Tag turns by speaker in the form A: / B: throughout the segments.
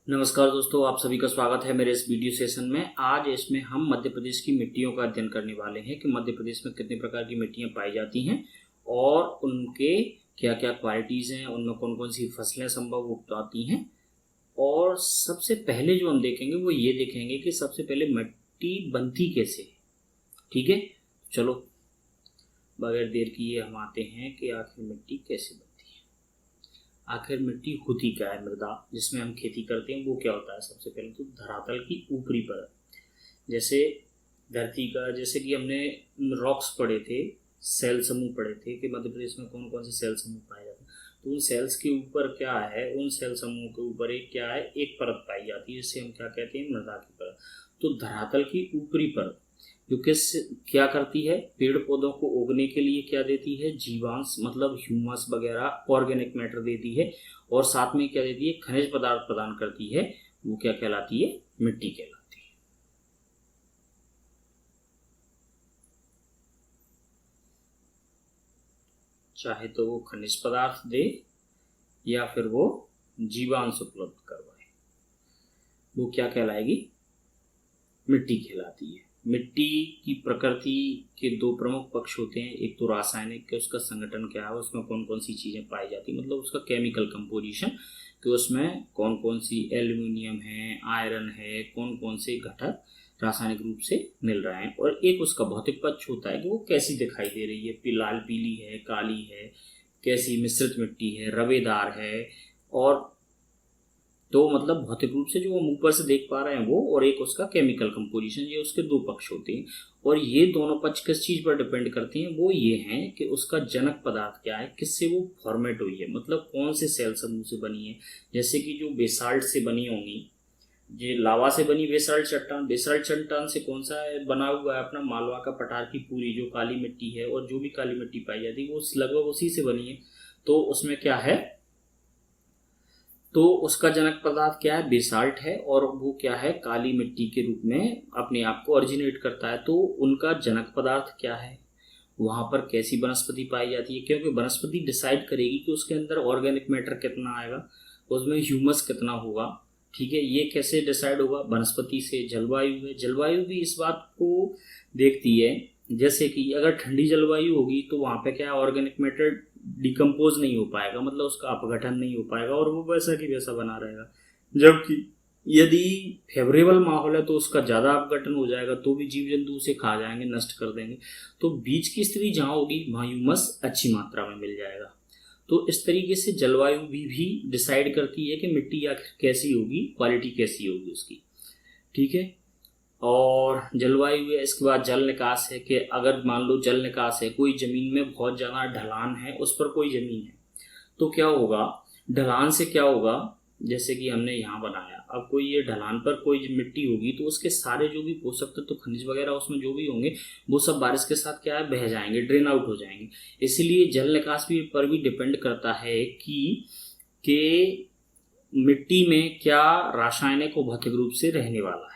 A: नमस्कार दोस्तों, आप सभी का स्वागत है मेरे इस वीडियो सेशन में। आज इसमें हम मध्य प्रदेश की मिट्टियों का अध्ययन करने वाले हैं कि मध्य प्रदेश में कितने प्रकार की मिट्टियां पाई जाती हैं और उनके क्या क्या क्वालिटीज़ हैं, उनमें कौन कौन सी फसलें संभव उगती हैं। और सबसे पहले जो हम देखेंगे वो ये देखेंगे कि सबसे पहले मिट्टी बनती कैसे है। ठीक है, चलो बगैर देर किए हम आते हैं कि आखिर मिट्टी कैसे बनती है। आखिर मिट्टी होती क्या है। मृदा जिसमें हम खेती करते हैं वो क्या होता है। सबसे पहले तो धरातल की ऊपरी परत, जैसे धरती का, जैसे कि हमने रॉक्स पढ़े थे, सेल समूह पढ़े थे कि मध्य प्रदेश में कौन कौन से सेल समूह पाए जाते हैं। तो उन सेल्स के ऊपर क्या है, उन सेल समूह के ऊपर एक क्या है, एक परत पाई जाती है जिससे हम क्या कहते हैं, मृदा की परत। तो धरातल की ऊपरी परत जो किस क्या करती है, पेड़ पौधों को उगने के लिए क्या देती है, जीवांश मतलब ह्यूमस वगैरह ऑर्गेनिक मैटर देती है, और साथ में क्या देती है, खनिज पदार्थ प्रदान करती है। वो क्या कहलाती है, मिट्टी कहलाती है। चाहे तो वो खनिज पदार्थ दे या फिर वो जीवांश उपलब्ध करवाए, वो क्या कहलाएगी, मिट्टी कहलाती है। मिट्टी की प्रकृति के दो प्रमुख पक्ष होते हैं, एक तो रासायनिक के उसका संगठन क्या है, उसमें कौन कौन सी चीज़ें पाई जाती है, मतलब उसका केमिकल कंपोजिशन कि उसमें कौन कौन सी एल्यूमिनियम है, आयरन है, कौन कौन से घटक रासायनिक रूप से मिल रहे हैं। और एक उसका भौतिक पक्ष होता है कि वो कैसी दिखाई दे रही है, लाल पीली है, काली है, कैसी मिश्रित मिट्टी है, रवेदार है, और तो मतलब भौतिक रूप से जो हम ऊपर से देख पा रहे हैं वो, और एक उसका केमिकल कंपोजिशन, ये उसके दो पक्ष होते हैं। और ये दोनों पक्ष किस चीज़ पर डिपेंड करते हैं, वो ये हैं कि उसका जनक पदार्थ क्या है, किससे वो फॉर्मेट हुई है, मतलब कौन से सेल समूह से बनी है। जैसे कि जो बेसाल्ट से बनी होंगी, ये लावा से बनी बेसाल्ट चट्टान से कौन सा है बना हुआ है, अपना मालवा का पठार की पूरी जो काली मिट्टी है, और जो भी काली मिट्टी पाई जाती है वो लगभग उसी से बनी है। तो उसमें क्या है, तो उसका जनक पदार्थ क्या है, बेसाल्ट है, और वो क्या है, काली मिट्टी के रूप में अपने आप को ओरिजिनेट करता है। तो उनका जनक पदार्थ क्या है, वहां पर कैसी वनस्पति पाई जाती है, क्योंकि वनस्पति डिसाइड करेगी कि उसके अंदर ऑर्गेनिक मैटर कितना आएगा, उसमें ह्यूमस कितना होगा। ठीक है, ये कैसे डिसाइड होगा, वनस्पति से। जलवायु है, जलवायु भी इस बात को देखती है। जैसे कि अगर ठंडी जलवायु होगी तो वहां पे क्या है, ऑर्गेनिक मैटर डिकम्पोज नहीं हो पाएगा, मतलब उसका अपघटन नहीं हो पाएगा और वो वैसा की वैसा बना रहेगा। जबकि यदि फेवरेबल माहौल है तो उसका ज़्यादा अपघटन हो जाएगा, तो भी जीव जंतु उसे खा जाएंगे, नष्ट कर देंगे। तो बीज की स्थिति जहाँ होगी वहाँ ह्यूमस अच्छी मात्रा में मिल जाएगा। तो इस तरीके से जलवायु भी डिसाइड करती है कि मिट्टी आखिर कैसी होगी, क्वालिटी कैसी होगी उसकी। ठीक है, और जलवायु है। इसके बाद जल निकास है कि अगर मान लो जल निकास है, कोई जमीन में बहुत ज़्यादा ढलान है, उस पर कोई जमीन है, तो क्या होगा, ढलान से क्या होगा, जैसे कि हमने यहाँ बनाया, अब कोई ये ढलान पर कोई मिट्टी होगी तो उसके सारे जो भी पोषक तत्व, तो खनिज वगैरह उसमें जो भी होंगे वो सब बारिश के साथ क्या है, बह जाएंगे, ड्रेन आउट हो जाएंगे। इसलिए जल निकास भी पर भी डिपेंड करता है कि मिट्टी में क्या रासायनिक और भौतिक रूप से रहने वाला है।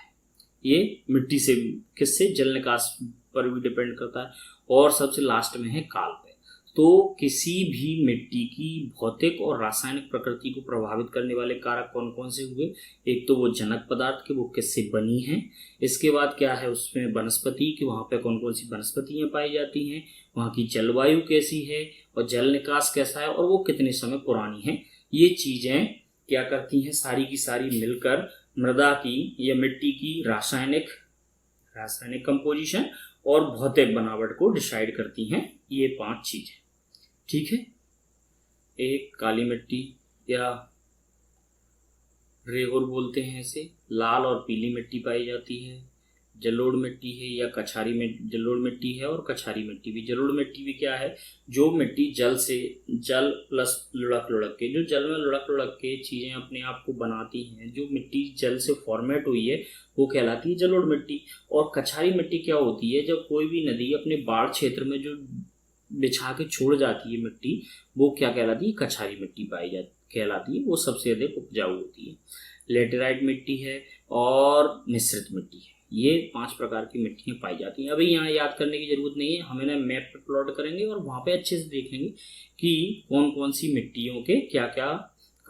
A: ये मिट्टी से, किससे, जल निकास पर भी डिपेंड करता है। और सबसे लास्ट में है काल पे। तो किसी भी मिट्टी की भौतिक और रासायनिक प्रकृति को प्रभावित करने वाले कारक कौन कौन से हुए, एक तो वो जनक पदार्थ के वो किससे बनी है, इसके बाद क्या है उसमें वनस्पति कि वहाँ पे कौन कौन सी वनस्पतियाँ पाई जाती हैं, वहाँ की जलवायु कैसी है, और जल निकास कैसा है, और वो कितने समय पुरानी है। ये चीज़ें क्या करती हैं, सारी की सारी मिलकर मृदा की या मिट्टी की रासायनिक कंपोजिशन और भौतिक बनावट को डिसाइड करती हैं। ये 5 चीजें। ठीक है, एक काली मिट्टी या रेगोर बोलते हैं इसे, लाल और पीली मिट्टी पाई जाती है। जलोढ़ मिट्टी है या कछारी में, जलोढ़ मिट्टी है और कछारी मिट्टी भी। जलोढ़ मिट्टी भी क्या है, जो मिट्टी जल प्लस लुढ़क लुढ़क के, जो जल में लुढ़क लुढ़क के चीज़ें अपने आप को बनाती हैं, जो मिट्टी जल से फॉर्मेट हुई है वो कहलाती है जलोढ़ मिट्टी। और कछारी मिट्टी क्या होती है, जब कोई भी नदी अपने बाढ़ क्षेत्र में जो बिछा के छोड़ जाती है मिट्टी, वो क्या कहलाती है, कछारी मिट्टी कहलाती है, वो सबसे अधिक उपजाऊ होती है। लेटेराइट मिट्टी है और मिश्रित मिट्टी है। ये 5 प्रकार की मिट्टियाँ पाई जाती हैं। अभी यहाँ याद करने की जरूरत नहीं है, हम इन्हें मैप पर प्लॉट करेंगे और वहाँ पे अच्छे से देखेंगे कि कौन कौन सी मिट्टियों के क्या क्या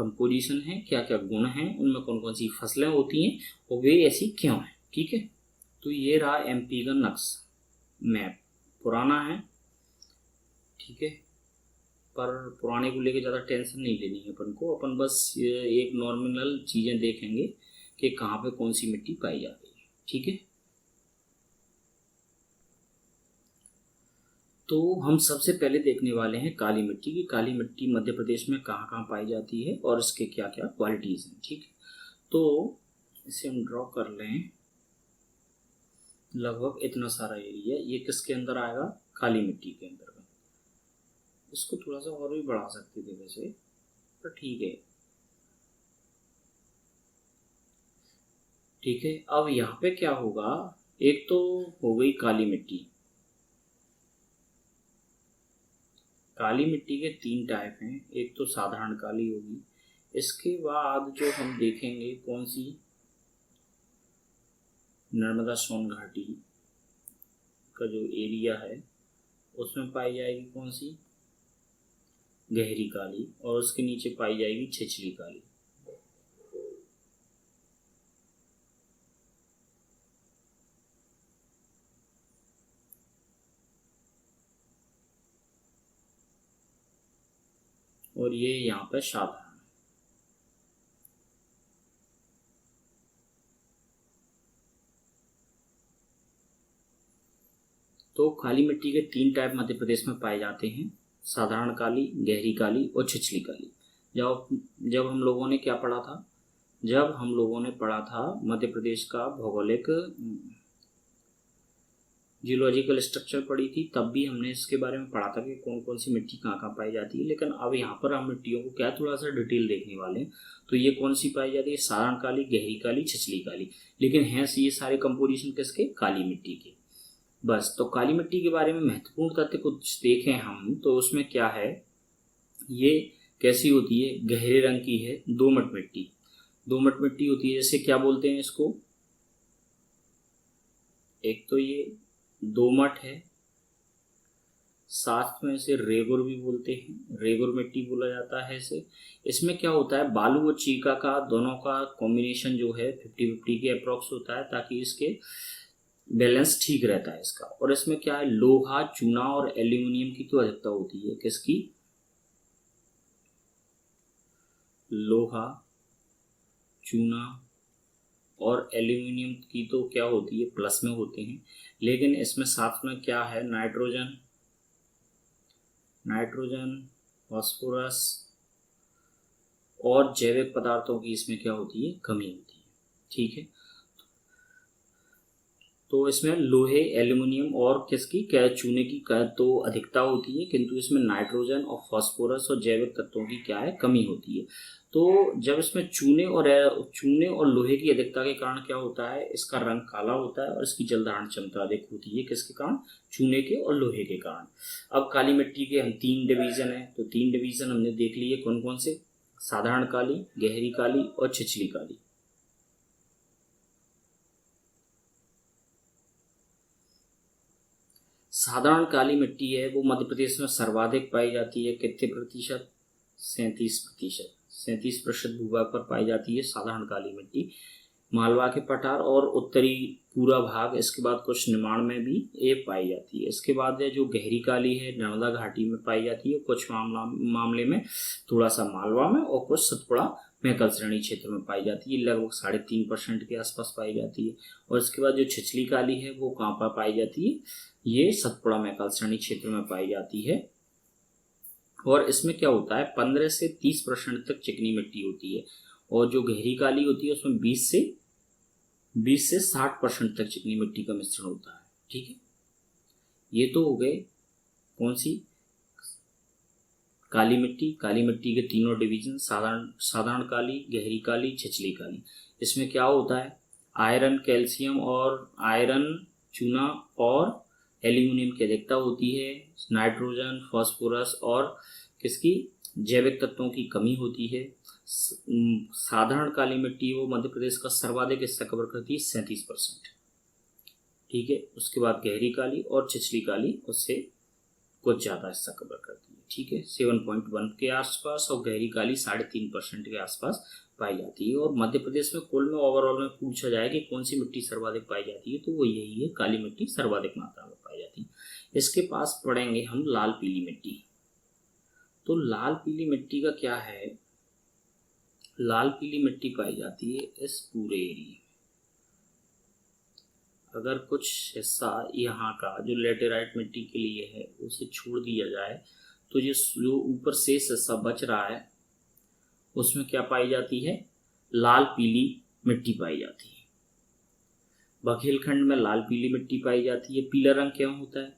A: कंपोजिशन है, क्या क्या गुण हैं, उनमें कौन कौन सी फसलें होती हैं और वे ऐसी क्यों हैं। ठीक है, तो ये रहा एमपी का नक्शा मैप, पुराना है। ठीक है, पर पुराने को लेके ज़्यादा टेंशन नहीं लेनी है अपन को, अपन बस एक नॉर्मल चीज़ें देखेंगे कि कहाँ पे कौन सी मिट्टी पाई जाती है। ठीक है, तो हम सबसे पहले देखने वाले हैं काली मिट्टी की। काली मिट्टी मध्य प्रदेश में कहाँ कहाँ पाई जाती है और इसके क्या क्या क्वालिटीज़ हैं। ठीक है, तो इसे हम ड्रॉ कर लें। लगभग इतना सारा एरिया ये किसके अंदर आएगा, काली मिट्टी के अंदर। इसको थोड़ा सा और भी बढ़ा सकते थे वैसे, पर ठीक है। ठीक है, अब यहाँ पे क्या होगा, एक तो हो गई काली मिट्टी। काली मिट्टी के 3 टाइप हैं, एक तो साधारण काली होगी, इसके बाद जो हम देखेंगे कौन सी, नर्मदा सोन घाटी का जो एरिया है उसमें पाई जाएगी कौन सी, गहरी काली, और उसके नीचे पाई जाएगी छिछली काली। और ये यहाँ पे साधारण। तो काली मिट्टी के 3 टाइप मध्य प्रदेश में पाए जाते हैं, साधारण काली, गहरी काली और छिछली काली। जब हम लोगों ने क्या पढ़ा था, जब हम लोगों ने पढ़ा था मध्य प्रदेश का भौगोलिक जियोलॉजिकल स्ट्रक्चर पढ़ी थी, तब भी हमने इसके बारे में पढ़ा था कि कौन कौन सी मिट्टी कहाँ कहाँ पाई जाती है। लेकिन अब यहाँ पर हम मिट्टियों को क्या थोड़ा सा डिटेल देखने वाले हैं। तो ये कौन सी पाई जाती है, साधारण काली, गहरी काली, छिछली काली। लेकिन हैं ये सारे कंपोजिशन किसके, काली मिट्टी के। बस, तो काली मिट्टी के बारे में महत्वपूर्ण तथ्य कुछ देखें हम, तो उसमें क्या है, ये कैसी होती है, गहरे रंग की है, दोमट मिट्टी। दोमट मिट्टी होती है, जैसे क्या बोलते हैं इसको, एक तो ये दोमट है, साथ में इसे रेगुर भी बोलते हैं, रेगुर मिट्टी बोला जाता है इसे। इसमें क्या होता है, बालू और चीका का दोनों का कॉम्बिनेशन जो है 50-50 के अप्रॉक्स होता है, ताकि इसके बैलेंस ठीक रहता है इसका। और इसमें क्या है, लोहा, चूना और एल्यूमिनियम की तो अधिकता होती है, किसकी, लोहा, चूना और एल्यूमिनियम की तो क्या होती है, प्लस में होते हैं। लेकिन इसमें साथ में क्या है, नाइट्रोजन, फास्फोरस और जैविक पदार्थों की इसमें क्या होती है, कमी होती है। ठीक है, तो इसमें लोहे, एल्यूमिनियम और किसकी, क्या, चूने की तो अधिकता होती है, किंतु इसमें नाइट्रोजन और फास्फोरस और जैविक तत्वों की क्या है, कमी होती है। तो जब इसमें चूने और लोहे की अधिकता के कारण क्या होता है, इसका रंग काला होता है और इसकी जल धारण क्षमता अधिक होती है, किसके कारण, चूने के और लोहे के कारण। अब काली मिट्टी के हम 3 डिवीजन है, तो 3 डिवीजन हमने देख लिए कौन कौन से, साधारण काली, गहरी काली और छिछली काली। साधारण काली मिट्टी है वो मध्य प्रदेश में सर्वाधिक पाई जाती है, कितने प्रतिशत, 37%। 37% भूभाग पर पाई जाती है साधारण काली मिट्टी। मालवा के पठार और उत्तरी पूरा भाग, इसके बाद कुछ निमाड़ में भी ये पाई जाती है। इसके बाद है जो गहरी काली है, नर्मदा घाटी में पाई जाती है, कुछ मामले में थोड़ा सा मालवा में, और कुछ सतपुड़ा मैकल श्रेणी क्षेत्र में पाई जाती है, लगभग 3.5% के आसपास पाई जाती है। और इसके बाद जो छिछली काली है वो कहाँ पर पाई जाती है, ये सतपुड़ा मैकल श्रेणी क्षेत्र में पाई जाती है। और इसमें क्या होता है, 15 से 30% तक चिकनी मिट्टी होती है, और जो गहरी काली होती है उसमें 20 से 60% तक चिकनी मिट्टी का मिश्रण होता है। ठीक है, ये तो हो गए कौन सी, काली मिट्टी। काली मिट्टी के तीनों डिवीजन, साधारण काली, गहरी काली, छिछली काली। इसमें क्या होता है, आयरन, कैल्शियम और आयरन, चूना और एल्यूमिनियम की अधिकता होती है, नाइट्रोजन, फास्फोरस और किसकी, जैविक तत्वों की कमी होती है। साधारण काली मिट्टी वो मध्य प्रदेश का सर्वाधिक हिस्सा कवर करती है, 37%। ठीक है, उसके बाद गहरी काली और छिछली काली उससे कुछ ज़्यादा हिस्सा कवर करती है। ठीक है, 7.1 के आसपास, और गहरी काली 3.5% के आसपास पाई जाती है। और मध्य प्रदेश में कुल में ओवरऑल में पूछा जाए कि कौन सी मिट्टी सर्वाधिक पाई जाती है, तो वो यही है, काली मिट्टी सर्वाधिक मात्रा में पाई जाती है। इसके पास पढ़ेंगे हम लाल पीली मिट्टी। तो लाल पीली मिट्टी का क्या है, लाल पीली मिट्टी पाई जाती है इस पूरे एरिया। अगर कुछ हिस्सा यहाँ का जो लेटेराइट मिट्टी के लिए है उसे छोड़ दिया जाए, तो ये जो ऊपर शेष हिस्सा बच रहा है उसमें क्या पाई जाती है, लाल पीली मिट्टी पाई जाती है। बघेलखंड में लाल पीली मिट्टी पाई जाती है। पीला रंग क्यों होता है,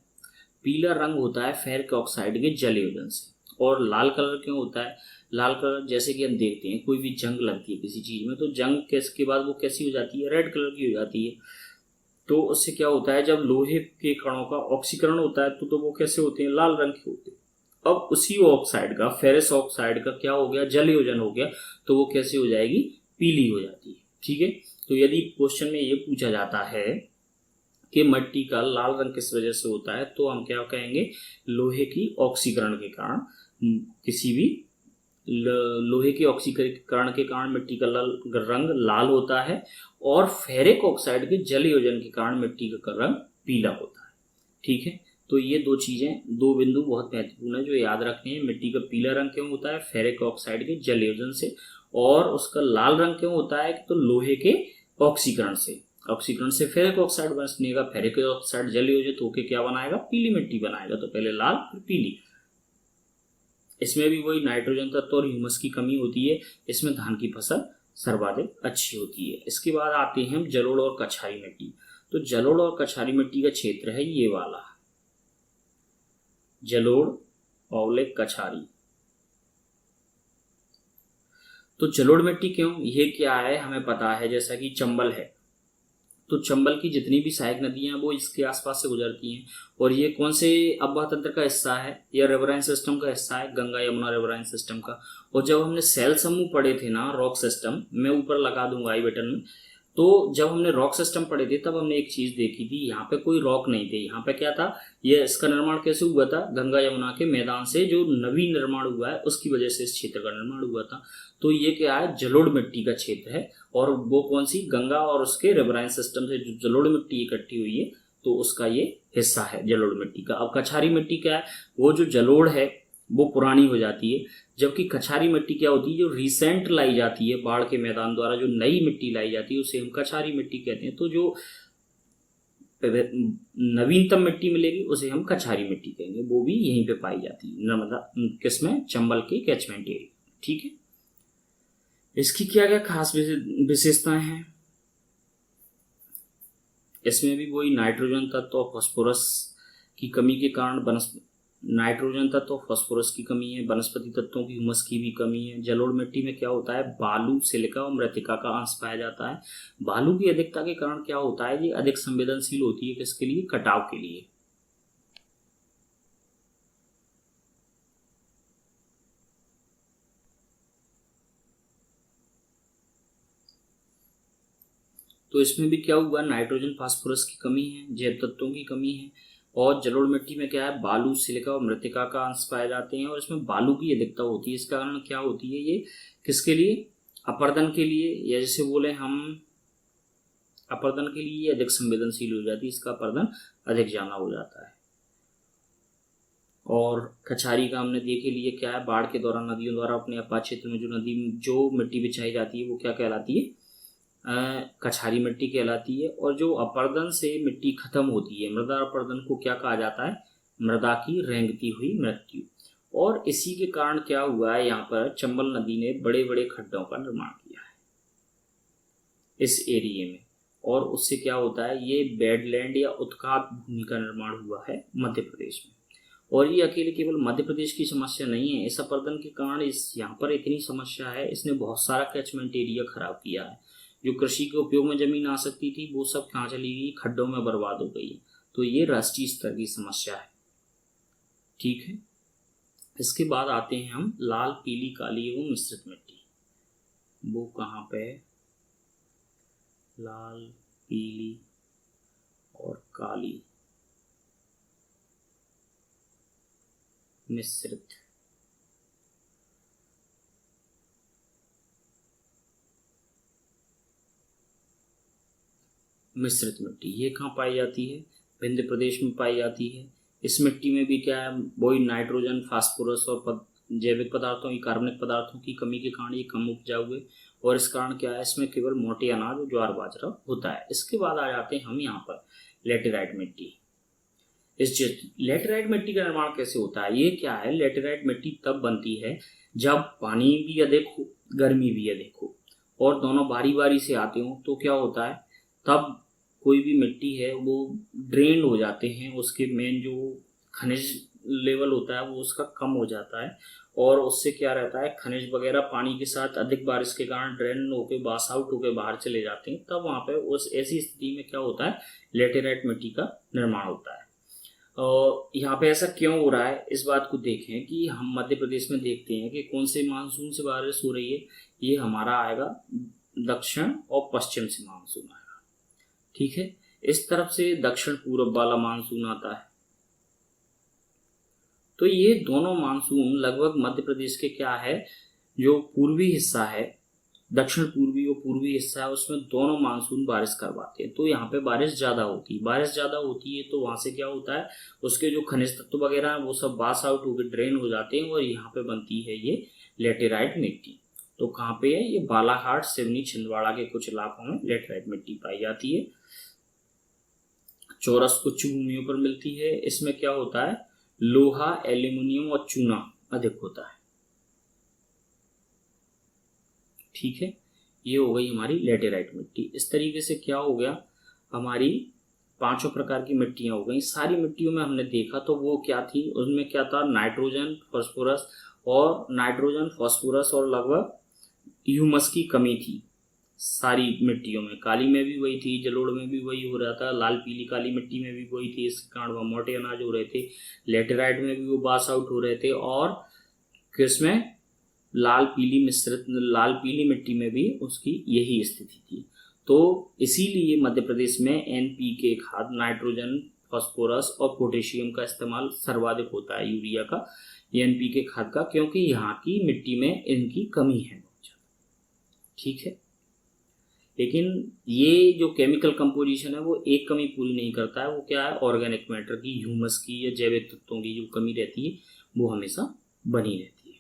A: पीला रंग होता है फेरिक ऑक्साइड के जलयोजन से। और लाल कलर क्यों होता है, लाल कलर जैसे कि हम देखते हैं कोई भी जंग लगती है किसी चीज में, तो जंग के बाद वो कैसी हो जाती है, रेड कलर की हो जाती है। तो उससे क्या होता है, जब लोहे के कणों का ऑक्सीकरण होता है तो वो कैसे होते हैं, लाल रंग के होते हैं। अब उसी ऑक्साइड का, फेरस ऑक्साइड का क्या हो गया, जलयोजन हो गया, तो वो कैसे हो जाएगी, पीली हो जाती है। ठीक है, तो यदि क्वेश्चन में ये पूछा जाता है कि मिट्टी का लाल रंग किस वजह से होता है, तो हम क्या कहेंगे, लोहे की ऑक्सीकरण के कारण, किसी भी लोहे के ऑक्सीकरण के कारण मिट्टी का रंग लाल होता है, और फेरिक ऑक्साइड के जलयोजन के कारण मिट्टी का रंग पीला होता है। ठीक है, तो ये दो चीजें, दो बिंदु बहुत महत्वपूर्ण है जो याद रखने हैं। मिट्टी का पीला रंग क्यों होता है, फेरिक ऑक्साइड के जलयोजन से, और उसका लाल रंग क्यों होता है, तो लोहे के ऑक्सीकरण से। ऑक्सीकरण से फेरिक ऑक्साइड बनेगा, फेरिक ऑक्साइड जलयोजित होकर क्या बनाएगा, पीली मिट्टी बनाएगा। तो पहले लाल फिर पीली। इसमें भी वही नाइट्रोजन तत्व और ह्यूमस की कमी होती है, इसमें धान की फसल सर्वाधिक अच्छी होती है। इसके बाद आते हैं हम जलोढ़ और कछारी मिट्टी। तो जलोढ़ और कछारी मिट्टी का क्षेत्र है ये वाला, जलोढ़ और कछारी। तो जलोढ़ मिट्टी क्यों, ये क्या है हमें पता है, जैसा कि चंबल है, तो चंबल की जितनी भी सहायक नदियां वो इसके आसपास से गुजरती हैं। और ये कौन से अब्बा तंत्र का हिस्सा है, या रिवराइन सिस्टम का हिस्सा है, गंगा यमुना रिवराइन सिस्टम का। और जब हमने सेल समूह पढ़े थे ना, रॉक सिस्टम, मैं ऊपर लगा दूंगा आई बटन में, तो जब हमने रॉक सिस्टम पढ़े थे तब हमने एक चीज देखी थी, यहाँ पे कोई रॉक नहीं थे, यहाँ पे क्या था, ये इसका निर्माण कैसे हुआ था, गंगा यमुना के मैदान से जो नवी निर्माण हुआ है उसकी वजह से इस क्षेत्र का निर्माण हुआ था। तो ये क्या है, जलोढ़ मिट्टी का क्षेत्र है, और वो कौन सी, गंगा और उसके रिवराइन सिस्टम से जो जलोढ़ मिट्टी इकट्ठी हुई है, तो उसका ये हिस्सा है जलोढ़ मिट्टी का। अब कछारी मिट्टी क्या है, वो जो जलोढ़ है वो पुरानी हो जाती है, जबकि कछारी मिट्टी क्या होती है, जो रिसेंट लाई जाती है बाढ़ के मैदान द्वारा, जो नई मिट्टी लाई जाती है उसे हम कछारी मिट्टी कहते हैं। तो जो नवीनतम मिट्टी मिलेगी उसे हम कछारी मिट्टी कहेंगे, वो भी यहीं पे पाई जाती है, नर्मदा किसमें, चंबल के कैचमेंट एरिया। ठीक है, इसकी क्या क्या खास विशेषताएं हैं, इसमें भी वही नाइट्रोजन तत्व और फास्फोरस की कमी के कारण नाइट्रोजन तत्व और फास्फोरस की कमी है, वनस्पति तत्वों की ह्यूमस की भी कमी है। जलोढ़ मिट्टी में क्या होता है, बालू, सिलिका और मृतिका का अंश पाया जाता है। बालू की अधिकता के कारण क्या होता है, ये अधिक संवेदनशील होती है, किसके लिए, कटाव के लिए। तो इसमें भी क्या हुआ, नाइट्रोजन फास्फोरस की कमी है, जैव तत्वों की कमी है। और जलोढ़ मिट्टी में क्या है, बालू, सिलिका और मृतिका का अंश पाए जाते हैं, और इसमें बालू की अधिकता होती है। इसका कारण क्या होती है, ये किसके लिए, अपर्दन के लिए, या जैसे बोले हम अपर्दन के लिए अधिक संवेदनशील हो जाती है, इसका अपर्दन अधिक ज्यादा हो जाता है। और कछारी का हमने देखे लिए क्या है, बाढ़ के दौरान नदियों द्वारा अपने आपात क्षेत्र में जो मिट्टी बिछाई जाती है वो क्या कहलाती है, कछारी मिट्टी कहलाती है। और जो अपर्दन से मिट्टी खत्म होती है, मृदा अपर्दन को क्या कहा जाता है, मृदा की रेंगती हुई मृत्यु। और इसी के कारण क्या हुआ है, यहाँ पर चंबल नदी ने बड़े बड़े खड्डों का निर्माण किया है इस एरिया में, और उससे क्या होता है, ये बेडलैंड या उत्खात भूमि का निर्माण हुआ है मध्य प्रदेश में। और ये अकेले केवल मध्य प्रदेश की समस्या नहीं है, इस अपर्दन के कारण इस यहाँ पर इतनी समस्या है, इसने बहुत सारा कैचमेंट एरिया खराब किया है। जो कृषि के उपयोग में जमीन आ सकती थी वो सब कहाँ चली गई, खड्डों में बर्बाद हो गई है। तो ये राष्ट्रीय स्तर की समस्या है। ठीक है, इसके बाद आते हैं हम लाल, पीली, काली एवं मिश्रित मिट्टी। वो कहाँ पे, लाल, पीली और काली। मिश्रित मिश्रित मिट्टी, ये कहाँ पाई जाती है? विंध्य प्रदेश में पाई जाती है। इस मिट्टी में भी क्या है, वही नाइट्रोजन, फास्फोरस और जैविक पदार्थों की, कार्बनिक पदार्थों की कमी के कारण ये कम उपजाऊ है। और इस कारण क्या है, इसमें केवल मोटे अनाज और ज्वार बाजरा होता है। इसके बाद आ जाते हैं हम यहाँ पर लेटेराइट मिट्टी। इस लेटेराइट मिट्टी का निर्माण कैसे होता है? ये क्या है, लेटेराइट मिट्टी तब बनती है जब पानी भी अधिक हो, गर्मी भी अधिक हो और दोनों बारी बारी से आते हो। तो क्या होता है, तब कोई भी मिट्टी है वो ड्रेन हो जाते हैं, उसके मेन जो खनिज लेवल होता है वो उसका कम हो जाता है। और उससे क्या रहता है, खनिज वगैरह पानी के साथ अधिक बारिश के कारण ड्रेन होके बास आउट होके बाहर चले जाते हैं। तब वहाँ पे उस ऐसी स्थिति में क्या होता है, लेटेराइट मिट्टी का निर्माण होता है। और यहाँ पे ऐसा क्यों हो रहा है, इस बात को देखें कि हम मध्य प्रदेश में देखते हैं कि कौन से मानसून से बारिश हो रही है। ये हमारा आएगा दक्षिण और पश्चिम से मानसून आएगा, ठीक है। इस तरफ से दक्षिण पूर्व वाला मानसून आता है। तो ये दोनों मानसून लगभग मध्य प्रदेश के क्या है, जो पूर्वी हिस्सा है, दक्षिण पूर्वी और पूर्वी हिस्सा है, उसमें दोनों मानसून बारिश करवाते हैं। तो यहाँ पे बारिश ज़्यादा होती है। बारिश ज़्यादा होती है तो वहाँ से क्या होता है, उसके जो खनिज तत्व वगैरह हैं वो सब बास आउट होकर ड्रेन हो जाते हैं और यहाँ पे बनती है ये लेटेराइट मिट्टी। तो कहाँ पे है, ये बालाघाट, सिवनी, छिंदवाड़ा के कुछ इलाकों में लेटेराइट मिट्टी पाई जाती है। चौरस उच्च भूमियों पर मिलती है। इसमें क्या होता है, लोहा, एल्यूमिनियम और चूना अधिक होता है, ठीक है। ये हो गई हमारी लेटेराइट मिट्टी। इस तरीके से क्या हो गया, हमारी पांचों प्रकार की मिट्टियां हो गई। सारी मिट्टियों में हमने देखा तो वो क्या थी, उसमें क्या था, नाइट्रोजन, फास्फोरस और लगभग ह्यूमस की कमी थी। सारी मिट्टियों में, काली में भी वही थी, जलोढ़ में भी वही हो रहा था, लाल पीली काली मिट्टी में भी वही थी। इस कारण वह मोटे अनाज हो रहे थे। लेटेराइट में भी वो बास आउट हो रहे थे। और किसमें, लाल पीली मिट्टी में भी उसकी यही स्थिति थी। तो इसीलिए मध्य प्रदेश में एनपीके खाद, नाइट्रोजन, फास्फोरस और पोटेशियम का इस्तेमाल सर्वाधिक होता है, यूरिया का, एनपीके खाद का, क्योंकि यहाँ की मिट्टी में इनकी कमी है बहुत ज़्यादा, ठीक है। लेकिन ये जो केमिकल कंपोजिशन है वो एक कमी पूरी नहीं करता है। वो क्या है, ऑर्गेनिक मैटर की, ह्यूमस की या जैविक तत्वों की जो कमी रहती है वो हमेशा बनी रहती है,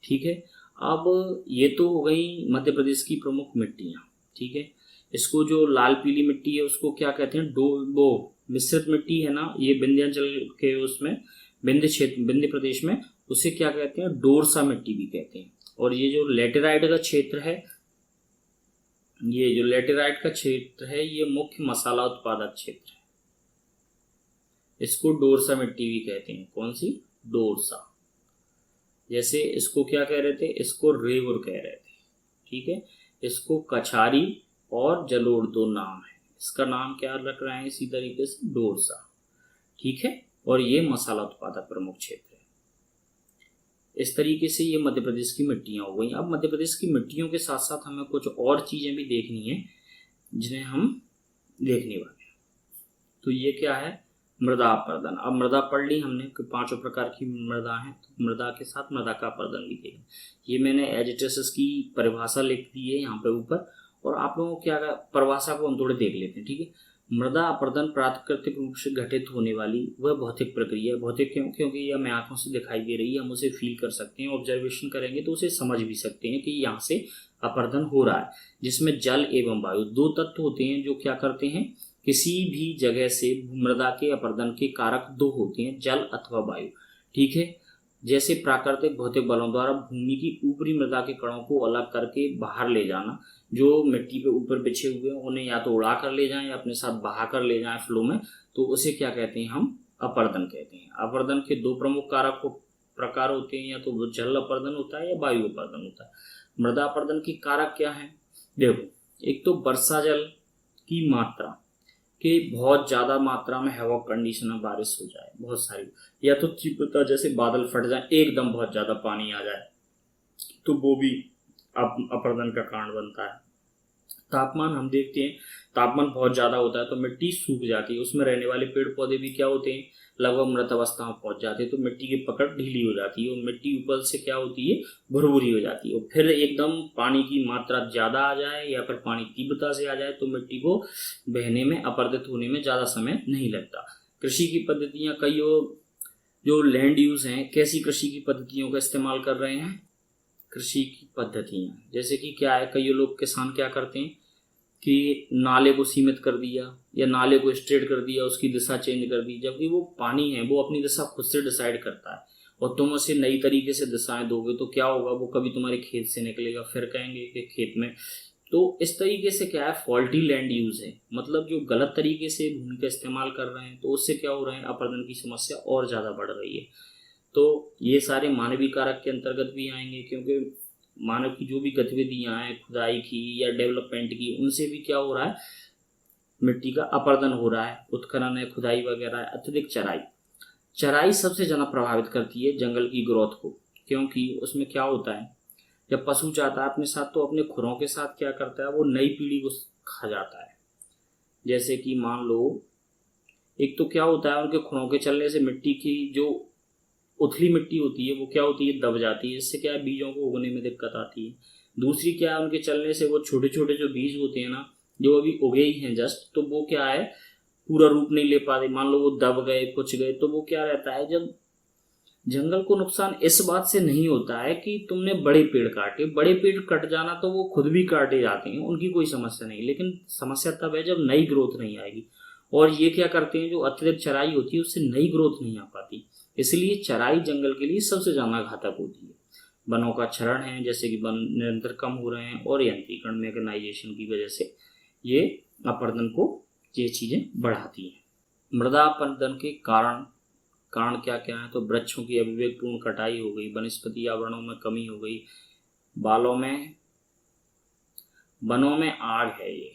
A: ठीक है। अब ये तो हो गई मध्य प्रदेश की प्रमुख मिट्टियाँ, ठीक है। इसको जो लाल पीली मिट्टी है उसको क्या कहते हैं, वो मिश्रित मिट्टी है ना, ये विंध्याचल के उसमें विंध्य प्रदेश में उसे क्या कहते हैं, डोरसा मिट्टी भी कहते हैं। और ये जो लेटेराइट का क्षेत्र है, ये मुख्य मसाला उत्पादक क्षेत्र है। इसको डोरसा मिट्टी भी कहते हैं। कौन सी, डोरसा। जैसे इसको क्या कह रहे थे, इसको रेवुर कह रहे थे, ठीक है। इसको कछारी और जलोढ़ दो नाम है, इसका नाम क्या रख रहे हैं इसी तरीके से, डोरसा, ठीक है। और ये मसाला उत्पादक प्रमुख क्षेत्र है। इस तरीके से ये मध्य प्रदेश की मिट्टियां हो गई। अब मध्य प्रदेश की मिट्टियों के साथ साथ हमें कुछ और चीजें भी देखनी है जिन्हें हम देखने वाले हैं। तो ये क्या है, मृदा अपर्दन। अब मृदा पढ़ ली हमने कि पांचों प्रकार की मृदा है, तो मृदा के साथ मृदा का अपर्दन भी देखा। ये मैंने एज इट इज की परिभाषा लिख दी है यहाँ पे ऊपर, और आप लोगों को क्या परिभाषा को हम थोड़े देख लेते हैं, ठीक है। मृदा अपर्दन प्राकृतिक रूप से घटित होने वाली वह भौतिक प्रक्रिया है। भौतिक क्यों, क्योंकि यह हमें आंखों से दिखाई दे रही है, हम उसे फील कर सकते हैं, ऑब्जर्वेशन करेंगे तो उसे समझ भी सकते हैं कि यहाँ से अपर्दन हो रहा है। जिसमें जल एवं वायु दो तत्व होते हैं जो क्या करते हैं, किसी भी जगह से मृदा के अपर्दन के कारक दो होते हैं, जल अथवा वायु, ठीक है। जैसे प्राकृतिक भौतिक बलों द्वारा भूमि की ऊपरी मृदा के कणों को अलग करके बाहर ले जाना, जो मिट्टी पे ऊपर बिछे हुए हैं उन्हें या तो उड़ा कर ले जाएं या अपने साथ बहा कर ले जाएं फ्लो में, तो उसे क्या कहते हैं, हम अपर्दन कहते हैं। अपर्दन के दो प्रमुख कारक प्रकार होते हैं, या तो वो जल अपर्दन होता है या वायु अपर्दन होता है। मृदा अपर्दन की कारक क्या है, देखो, एक तो वर्षा जल की मात्रा कि बहुत ज़्यादा मात्रा में हैवॉक कंडीशन में बारिश हो जाए बहुत सारी, या तो तीव्रता जैसे बादल फट जाए, एकदम बहुत ज़्यादा पानी आ जाए, तो वो भी अपर्दन का कारण बनता है। तापमान हम देखते हैं, तापमान बहुत ज़्यादा होता है तो मिट्टी सूख जाती है, उसमें रहने वाले पेड़ पौधे भी क्या होते हैं, लगभग मृत अवस्था में पहुंच जाते हैं, तो मिट्टी की पकड़ ढीली हो जाती है और मिट्टी ऊपर से क्या होती है, भुरभुरी हो जाती है। और फिर एकदम पानी की मात्रा ज़्यादा आ जाए या फिर पानी तीव्रता से आ जाए तो मिट्टी को बहने में, अपरदित होने में ज़्यादा समय नहीं लगता। कृषि की पद्धतियाँ कई जो लैंड यूज़ हैं, कैसी कृषि की पद्धतियों का इस्तेमाल कर रहे हैं, कृषि की पद्धतियाँ जैसे कि क्या है, कई लोग किसान क्या करते हैं कि नाले को सीमित कर दिया या नाले को स्ट्रेट कर दिया, उसकी दिशा चेंज कर दी, जबकि वो पानी है वो अपनी दिशा खुद से डिसाइड करता है और तुम उसे नई तरीके से दिशाएं दोगे तो क्या होगा, वो कभी तुम्हारे खेत से निकलेगा, फिर कहेंगे कि खेत में। तो इस तरीके से क्या है, फॉल्टी लैंड यूज है, मतलब जो गलत तरीके से भूमि का इस्तेमाल कर रहे हैं तो उससे क्या हो रहा है, अपरदन की समस्या और ज़्यादा बढ़ रही है। तो ये सारे मानवीय कारक के अंतर्गत भी आएंगे, क्योंकि मानव की जो भी गतिविधियां हैं, खुदाई की या डेवलपमेंट की, उनसे भी क्या हो रहा है, मिट्टी का अपरदन हो रहा है। उत्खनन है, खुदाई वगैरह है, अत्यधिक चराई, चराई सबसे ज़्यादा प्रभावित करती है जंगल की ग्रोथ को, क्योंकि उसमें क्या होता है, जब पशु चाहता है अपने साथ तो अपने खुरों के साथ क्या करता है, वो नई पीढ़ी को खा जाता है। जैसे कि मान लो, एक तो क्या होता है, उनके खुरों के चलने से मिट्टी की जो उथली मिट्टी होती है वो क्या होती है, दब जाती है, इससे क्या है, बीजों को उगने में दिक्कत आती है। दूसरी क्या है, उनके चलने से वो छोटे छोटे जो बीज होते हैं ना, जो अभी उगे ही हैं जस्ट, तो वो क्या है, पूरा रूप नहीं ले पाते, मान लो वो दब गए, कुछ गए, तो वो क्या रहता है, जब जंगल को नुकसान इस बात से नहीं होता है कि तुमने बड़े पेड़ काटे, बड़े पेड़ कट जाना तो वो खुद भी काटे जाते हैं, उनकी कोई समस्या नहीं, लेकिन समस्या तब है जब नई ग्रोथ नहीं आएगी। और ये क्या करते हैं, जो अत्यधिक चराई होती है उससे नई ग्रोथ नहीं आ पाती, इसलिए चराई जंगल के लिए सबसे ज्यादा घातक होती है। वनों का क्षरण है, जैसे कि वन निरंतर कम हो रहे हैं, और यंत्रीकरण, मैकेनाइजेशन की वजह से ये अपरदन को, ये चीजें बढ़ाती हैं। मृदा अपरदन के कारण क्या क्या है, तो वृक्षों की अविवेकपूर्ण कटाई हो गई, वनस्पति आवरणों में कमी हो गई, वनों में आग है, ये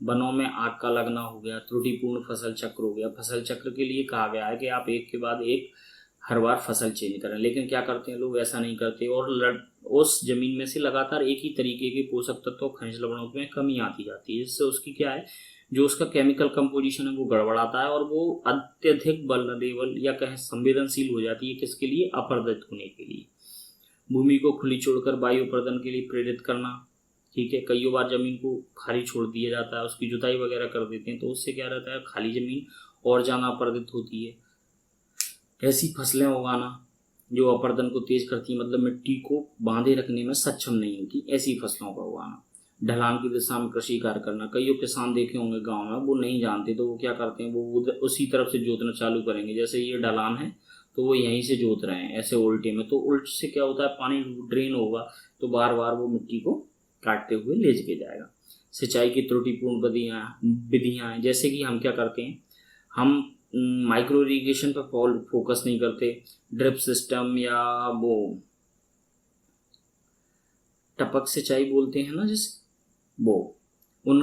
A: वनों में आग का लगना हो गया, त्रुटिपूर्ण फसल चक्र हो गया। फसल चक्र के लिए कहा गया है कि आप एक के बाद एक हर बार फसल चेंज करें, लेकिन क्या करते हैं लोग, ऐसा नहीं करते और उस जमीन में से लगातार एक ही तरीके के पोषक तत्व, खनिज लवणों में कमी आती जाती है, जिससे उसकी क्या है, जो उसका केमिकल कंपोजिशन है वो गड़बड़ाता है और वो अत्यधिक वल्नरेबल या कहें संवेदनशील हो जाती है, किसके लिए, अपरदित होने के लिए। भूमि को खुली छोड़कर वायु अपरदन के लिए प्रेरित करना, ठीक है, कई बार जमीन को खाली छोड़ दिया जाता है, उसकी जुताई वगैरह कर देते हैं, तो उससे क्या रहता है, खाली जमीन और ज्यादा अपरदित होती है। ऐसी फसलें उगाना जो अपरदन को तेज करती है, मतलब मिट्टी को बांधे रखने में सक्षम नहीं होती, ऐसी फसलों का उगाना। ढलान की दिशा में कृषि कार्य करना, कई किसान देखे होंगे गांव में, वो नहीं जानते तो वो क्या करते हैं, वो उसी तरफ से जोतना चालू करेंगे, जैसे ये ढलान है तो वो यहीं से जोत रहे हैं ऐसे उल्टे में, तो उल्ट से क्या होता है, पानी ड्रेन होगा तो बार बार वो मिट्टी को काटते हुए ले के जाएगा। सिंचाई की त्रुटिपूर्ण विधियां हैं, जैसे कि हम क्या करते हैं, हम माइक्रो इरिगेशन पर फोकस नहीं करते, ड्रिप सिस्टम या वो टपक सिंचाई बोलते हैं ना, जैसे वो उन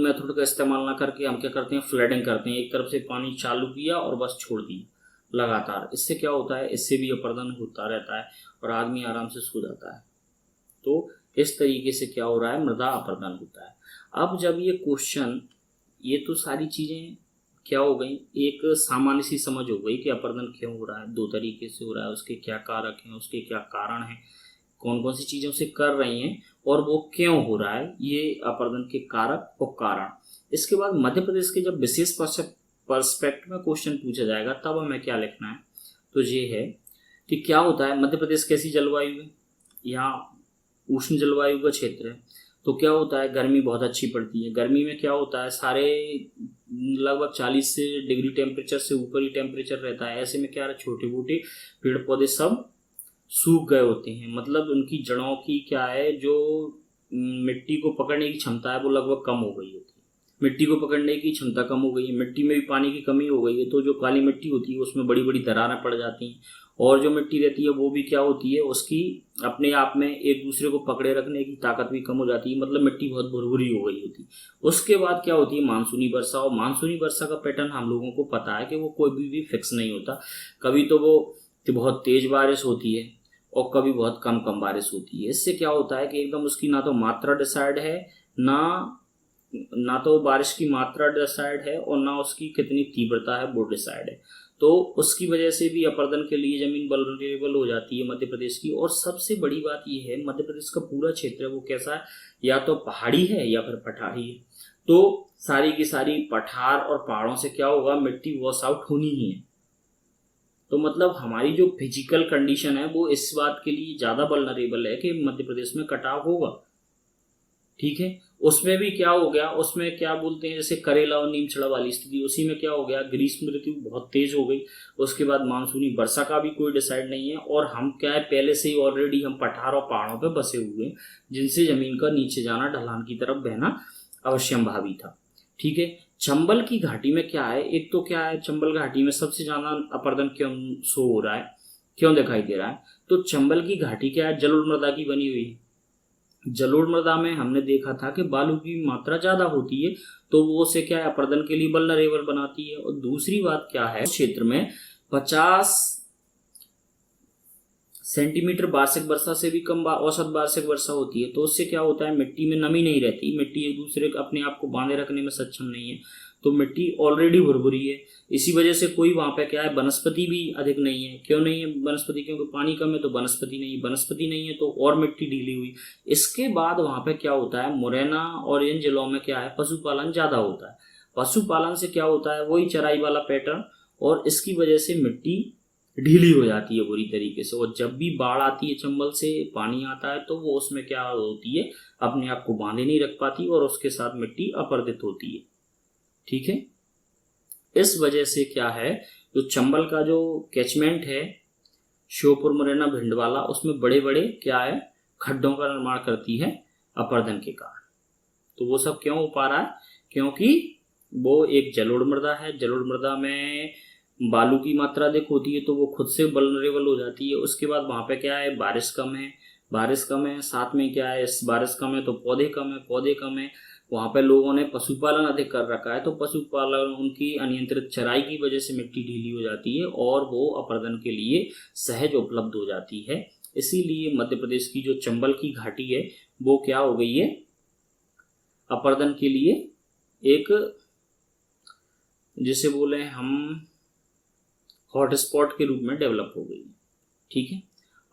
A: मेथड का इस्तेमाल ना करके हम क्या करते हैं, फ्लडिंग करते हैं, एक तरफ से पानी चालू किया और बस छोड़ दिया लगातार। इससे क्या होता है, इससे भी अपरदन होता रहता है और आदमी आराम से सो जाता है। तो इस तरीके से क्या हो रहा है, मृदा अपरदन होता है। अब जब ये क्वेश्चन, ये तो सारी चीजें क्या हो गई, एक सामान्य सी समझ हो गई कि अपरदन क्यों हो रहा है, दो तरीके से हो रहा है, उसके क्या कारक हैं, उसके क्या कारण हैं, कौन कौन सी चीज़ों से कर रही हैं और वो क्यों हो रहा है, ये अपरदन के कारक और कारण। इसके बाद मध्य प्रदेश के जब विशेष पर्सपेक्ट में क्वेश्चन पूछा जाएगा तब हमें क्या लिखना है, तो ये है कि क्या होता है, मध्य प्रदेश कैसी जलवायु है, यहाँ उष्ण जलवायु का क्षेत्र है, तो क्या होता है, गर्मी बहुत अच्छी पड़ती है। गर्मी में क्या होता है, सारे लगभग 40 डिग्री टेम्परेचर से ऊपर ही टेम्परेचर रहता है। ऐसे में क्या है, छोटे मोटे पेड़ पौधे सब सूख गए होते हैं, मतलब उनकी जड़ों की क्या है, जो मिट्टी को पकड़ने की क्षमता है वो लगभग कम हो गई होती है। मिट्टी को पकड़ने की क्षमता कम हो गई है, मिट्टी में भी पानी की कमी हो गई है, तो जो काली मिट्टी होती है उसमें बड़ी बड़ी दरारें पड़ जाती हैं, और जो मिट्टी रहती है वो भी क्या होती है, उसकी अपने आप में एक दूसरे को पकड़े रखने की ताकत भी कम हो जाती है, मतलब मिट्टी बहुत भुरभुरी हो गई होती है। उसके बाद क्या होती है, मानसूनी वर्षा। और मानसूनी वर्षा का पैटर्न हम लोगों को पता है कि वो कोई भी फिक्स नहीं होता, कभी तो वो बहुत तेज बारिश होती है और कभी बहुत कम कम बारिश होती है। इससे क्या होता है कि एकदम उसकी ना तो मात्रा डिसाइड है, ना ना तो बारिश की मात्रा डिसाइड है, और ना उसकी कितनी तीव्रता है वो डिसाइड है। तो उसकी वजह से भी अपर्दन के लिए जमीन वल्नरेबल हो जाती है मध्य प्रदेश की। और सबसे बड़ी बात यह है, मध्य प्रदेश का पूरा क्षेत्र है वो कैसा है, या तो पहाड़ी है या फिर पठारी है। तो सारी की सारी पठार और पहाड़ों से क्या होगा, मिट्टी वॉश आउट होनी ही है। तो मतलब हमारी जो फिजिकल कंडीशन है वो इस बात के लिए ज्यादा वल्नरेबल है कि मध्य प्रदेश में कटाव होगा। ठीक है, उसमें भी क्या हो गया, उसमें क्या बोलते हैं, जैसे करेला और नीमचड़ा वाली स्थिति, उसी में क्या हो गया, ग्रीष्म ऋतु बहुत तेज हो गई। उसके बाद मानसूनी वर्षा का भी कोई डिसाइड नहीं है, और हम क्या है, पहले से ही ऑलरेडी हम पठार और पहाड़ों पे बसे हुए हैं, जिनसे जमीन का नीचे जाना, ढलान की तरफ बहना अवश्यंभावी था। ठीक है, चंबल की घाटी में क्या है, एक तो क्या है, चंबल घाटी में सबसे ज्यादा अपर्दन क्यों शो हो रहा है, क्यों दिखाई दे रहा है, तो चंबल की घाटी क्या है, जलोढ़ मृदा की बनी हुई है। जलोढ़ मृदा में हमने देखा था कि बालू की मात्रा ज्यादा होती है, तो वो से क्या है, अपर्दन के लिए वल्नरेबल बनाती है। और दूसरी बात क्या है, क्षेत्र में 50 सेंटीमीटर वार्षिक वर्षा से भी कम औसत वार्षिक वर्षा होती है। तो उससे क्या होता है, मिट्टी में नमी नहीं रहती, मिट्टी एक दूसरे को अपने आप को बांधे रखने में सक्षम नहीं है, तो मिट्टी ऑलरेडी भुरभुरी है। इसी वजह से कोई वहां पे क्या है, वनस्पति भी अधिक नहीं है। क्यों नहीं है वनस्पति, क्योंकि पानी कम है, तो वनस्पति नहीं, वनस्पति नहीं है तो और मिट्टी ढीली हुई। इसके बाद वहां पे क्या होता है, मुरैना और इन जिलों में क्या है, पशुपालन ज्यादा होता है। पशुपालन से क्या होता है, वही चराई वाला पैटर्न, और इसकी वजह से मिट्टी ढीली हो जाती है बुरी तरीके से। और जब भी बाढ़ आती है, चंबल से पानी आता है, तो वो उसमें क्या होती है, अपने आप को बांधे नहीं रख पाती, और उसके साथ मिट्टी अपर्दित होती है। ठीक है, इस वजह से क्या है, जो चंबल का जो कैचमेंट है, श्योपुर, मुरैना, भिंडवाला, उसमें बड़े बड़े क्या है, खड्डों का निर्माण करती है अपर्दन के कारण। तो वो सब क्यों हो पा रहा है, क्योंकि वो एक जलोढ़ मृदा है। जलोढ़ मृदा में बालू की मात्रा अधिक होती है, तो वो खुद से वल्नरेबल हो जाती है। उसके बाद वहां पे क्या है, बारिश कम है, बारिश कम है, साथ में क्या है, बारिश कम है तो पौधे कम है, पौधे कम है। वहां पे लोगों ने पशुपालन अधिक कर रखा है, तो पशुपालन, उनकी अनियंत्रित चराई की वजह से मिट्टी ढीली हो जाती है, और वो अपर्दन के लिए सहज उपलब्ध हो जाती है। इसीलिए मध्य प्रदेश की जो चंबल की घाटी है वो क्या हो गई है, अपर्दन के लिए एक, जिसे बोले हम, हॉटस्पॉट के रूप में डेवलप हो गई। ठीक है,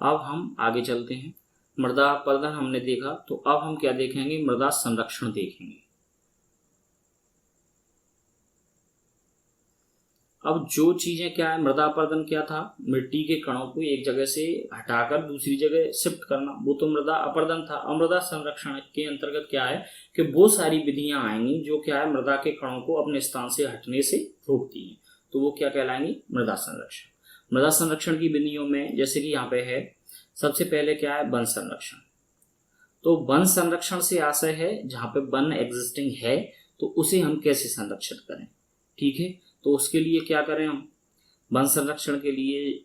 A: अब हम आगे चलते हैं। मृदा अपर्दन हमने देखा, तो अब हम क्या देखेंगे, मृदा संरक्षण देखेंगे। अब जो चीजें क्या है, मृदा अपर्दन क्या था, मिट्टी के कणों को एक जगह से हटाकर दूसरी जगह शिफ्ट करना, वो तो मृदा अपर्दन था। अब मृदा संरक्षण के अंतर्गत क्या है कि वो सारी विधियां आएंगी जो क्या है, मृदा के कणों को अपने स्थान से हटने से रोकती हैं, तो वो क्या कहलाएंगी, मृदा संरक्षण। मृदा संरक्षण की विधियों में जैसे कि यहाँ पे है, सबसे पहले क्या है, वन संरक्षण। तो वन संरक्षण से आशय है जहां पे वन एग्जिस्टिंग है, तो उसे हम कैसे संरक्षित करें। ठीक है, तो उसके लिए क्या करें, हम वन संरक्षण के लिए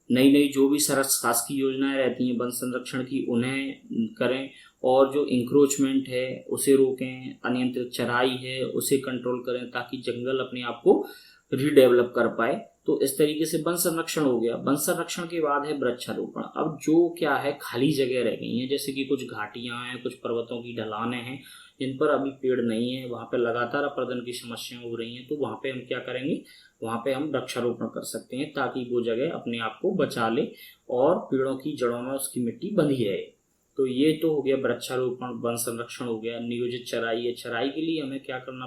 A: नई नई जो भी शासकीय योजनाएं रहती हैं वन संरक्षण की, उन्हें करें, और जो इंक्रोचमेंट है उसे रोकें, अनियंत्रित चराई है उसे कंट्रोल करें, ताकि जंगल अपने आप को रीडेवलप कर पाए। तो इस तरीके से वन संरक्षण हो गया। वन संरक्षण के बाद है वृक्षारोपण। अब जो क्या है, खाली जगह रह गई हैं, जैसे कि कुछ घाटियां हैं, कुछ पर्वतों की ढलानें हैं, जिन पर अभी पेड़ नहीं है, वहां पे लगातार अपर्दन की समस्याएं हो रही हैं, तो वहां पे हम क्या करेंगे, वहां पे हम वृक्षारोपण कर सकते हैं, ताकि वो जगह अपने आप को बचा ले और पेड़ों की जड़ों में उसकी मिट्टी बंधी रहे। तो ये तो हो गया वृक्षारोपण, वन संरक्षण हो गया। नियोजित चराई है, चराई के लिए हमें क्या करना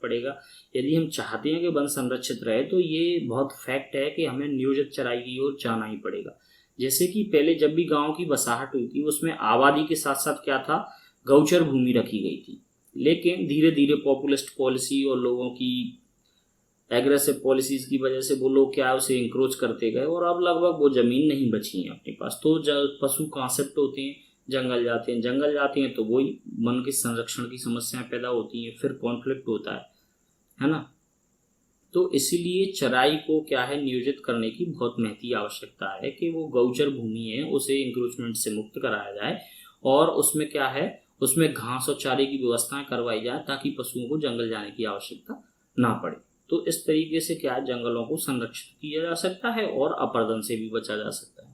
A: पड़ेगा, यदि हम चाहते हैं कि वन संरक्षित रहे, तो ये बहुत फैक्ट है कि हमें नियोजित चराई की ओर जाना ही पड़ेगा। जैसे कि पहले जब भी गांव की बसाहट हुई थी, उसमें आबादी के साथ साथ क्या था, गौचर भूमि रखी गई थी। लेकिन धीरे धीरे पॉपुलिस्ट पॉलिसी और लोगों की एग्रेसिव पॉलिसीज की वजह से वो लोग क्या है, उसे इंक्रोच करते गए, और अब लगभग वो जमीन नहीं बची है अपने पास। तो पशु कहाँ शिफ्ट होते हैं, जंगल जाते हैं, जंगल जाते हैं तो वही वन के संरक्षण की समस्याएं पैदा होती हैं, फिर कॉन्फ्लिक्ट होता है ना। तो इसीलिए चराई को क्या है, नियोजित करने की बहुत महती आवश्यकता है कि वो गौचर भूमि है उसे इंक्रोचमेंट से मुक्त कराया जाए, और उसमें क्या है, उसमें घास और चारे की व्यवस्थाएं करवाई जाए, ताकि पशुओं को जंगल जाने की आवश्यकता ना पड़े। तो इस तरीके से क्या है, जंगलों को संरक्षित किया जा सकता है और अपर्दन से भी बचा जा सकता है।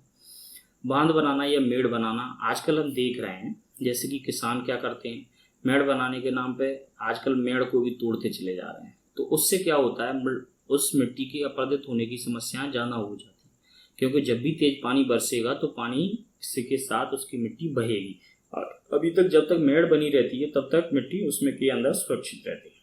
A: बांध बनाना या मेड़ बनाना आजकल हम देख रहे हैं, जैसे कि किसान क्या करते हैं, मेड़ बनाने के नाम पे आजकल मेड़ को भी तोड़ते चले जा रहे हैं। तो उससे क्या होता है, उस मिट्टी के अपरदित होने की समस्याएं ज़्यादा हो जाती हैं, क्योंकि जब भी तेज पानी बरसेगा तो पानी के साथ उसकी मिट्टी बहेगी। और अभी तक जब तक मेड़ बनी रहती है तब तक मिट्टी उसमें के अंदर सुरक्षित रहती है।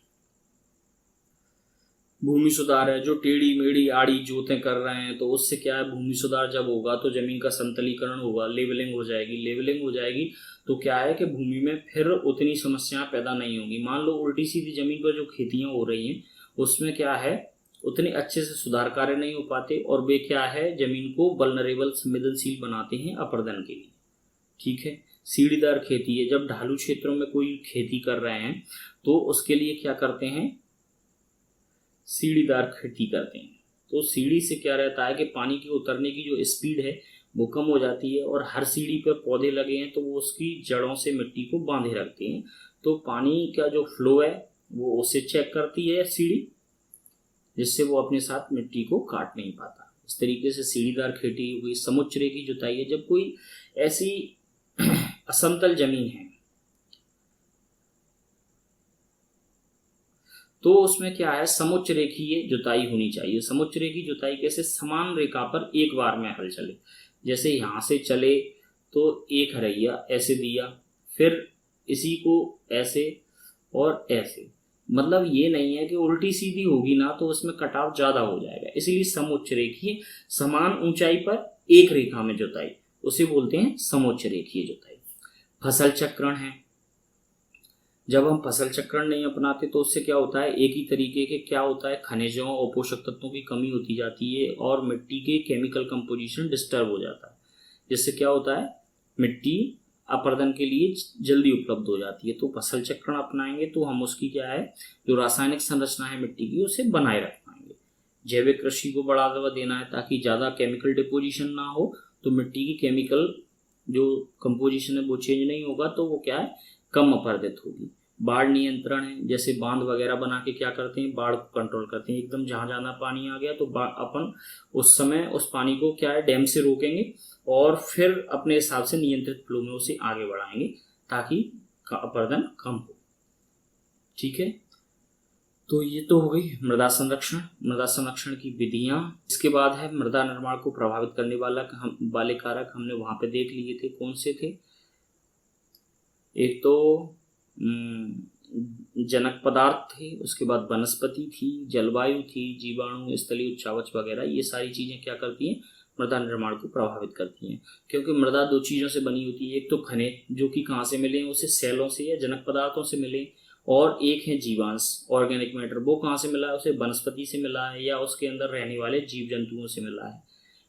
A: भूमि सुधार है, जो टेढ़ी मेढ़ी आड़ी जोतें कर रहे हैं, तो उससे क्या है, भूमि सुधार जब होगा तो जमीन का समतलीकरण होगा, लेवलिंग हो जाएगी। लेवलिंग हो जाएगी तो क्या है कि भूमि में फिर उतनी समस्याएं पैदा नहीं होंगी। मान लो उल्टी सीधी जमीन पर जो खेतियां हो रही हैं उसमें क्या है, उतने अच्छे से सुधार कार्य नहीं हो पाते, और वे क्या है, जमीन को वल्नरेबल संवेदनशील बनाते हैं अपर्दन के लिए। ठीक है। सीढ़ीदार खेती है, जब ढालू क्षेत्रों में कोई खेती कर रहे हैं तो उसके लिए क्या करते हैं, सीढ़ीदार खेती करते हैं। तो सीढ़ी से क्या रहता है कि पानी के उतरने की जो स्पीड है वो कम हो जाती है, और हर सीढ़ी पर पौधे लगे हैं तो वो उसकी जड़ों से मिट्टी को बांधे रखते हैं। तो पानी का जो फ्लो है वो उसे चेक करती है सीढ़ी, जिससे वो अपने साथ मिट्टी को काट नहीं पाता। इस तरीके से सीढ़ीदार खेती हुई। समुच्च रेखी जुताई है, जब कोई ऐसी असमतल जमीन है तो उसमें क्या है, समुच्च रेखीय जुताई होनी चाहिए। समुच्च रेखी जुताई कैसे, समान रेखा पर एक बार में हल चले। जैसे यहाँ से चले तो एक हरैया ऐसे दिया, फिर इसी को ऐसे और ऐसे, मतलब ये नहीं है कि उल्टी सीधी होगी ना तो उसमें कटाव ज्यादा हो जाएगा। इसलिए समुच्च रेखीय, समान ऊंचाई पर एक रेखा में जुताई, उसे बोलते हैं समुच्च रेखीय जुताई। फसल चक्रण है, जब हम फसल चक्रण नहीं अपनाते तो उससे क्या होता है, एक ही तरीके के क्या होता है, खनिजों और पोषक तत्वों की कमी होती जाती है और मिट्टी के केमिकल कंपोजिशन डिस्टर्ब हो जाता है, जिससे क्या होता है, मिट्टी अपर्दन के लिए जल्दी उपलब्ध हो जाती है। तो फसल चक्रण अपनाएंगे तो हम उसकी क्या है, जो रासायनिक संरचना है मिट्टी की उसे बनाए रख पाएंगे। जैविक कृषि को बढ़ावा देना है ताकि ज़्यादा केमिकल डिपोजिशन ना हो, तो मिट्टी की केमिकल जो कंपोजिशन है वो चेंज नहीं होगा, तो वो क्या है, कम अपरदित होगी। बाढ़ नियंत्रण है, जैसे बांध वगैरह बना के क्या करते हैं, बाढ़ को कंट्रोल करते हैं। एकदम जहां जहां पानी आ गया तो अपन उस समय उस पानी को क्या है, डैम से रोकेंगे और फिर अपने हिसाब से नियंत्रित फ्लो में उसे आगे बढ़ाएंगे ताकि अपरदन कम हो। ठीक है। तो ये तो हो गई मृदा संरक्षण, मृदा संरक्षण की विधियां। इसके बाद है मृदा निर्माण को प्रभावित करने वाले कारक, हमने वहां पे देख लिए थे, कौन से थे। एक तो जनक पदार्थ थे, उसके बाद वनस्पति थी, जलवायु थी, जीवाणु, स्थलीय उच्चावच वगैरह। ये सारी चीजें क्या करती हैं, मृदा निर्माण को प्रभावित करती हैं। क्योंकि मृदा दो चीजों से बनी होती है, एक तो खनिज जो कि कहाँ से मिले, उसे सेलों से या जनक पदार्थों से मिले, और एक है जीवांश, ऑर्गेनिक मैटर, वो कहाँ से मिला है, उसे वनस्पति से मिला है या उसके अंदर रहने वाले जीव जंतुओं से मिला है।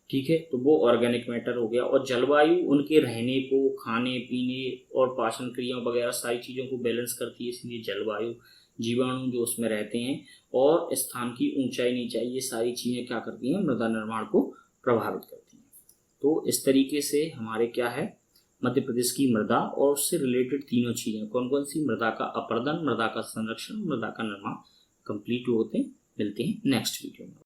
A: ठीक है, तो वो ऑर्गेनिक मैटर हो गया। और जलवायु उनके रहने को, खाने पीने और पाचन क्रियाओं वगैरह सारी चीज़ों को बैलेंस करती है, इसलिए जलवायु, जीवाणु जो उसमें रहते हैं, और स्थान की ऊंचाई नीचाई, ये सारी चीज़ें क्या करती हैं, मृदा निर्माण को प्रभावित करती हैं। तो इस तरीके से हमारे क्या है, मध्य प्रदेश की मृदा और उससे रिलेटेड तीनों चीज़ें कौन कौन सी, मृदा का अपरदन, मृदा का संरक्षण, मृदा का निर्माण कंप्लीट होते हैं। मिलते हैं नेक्स्ट वीडियो में।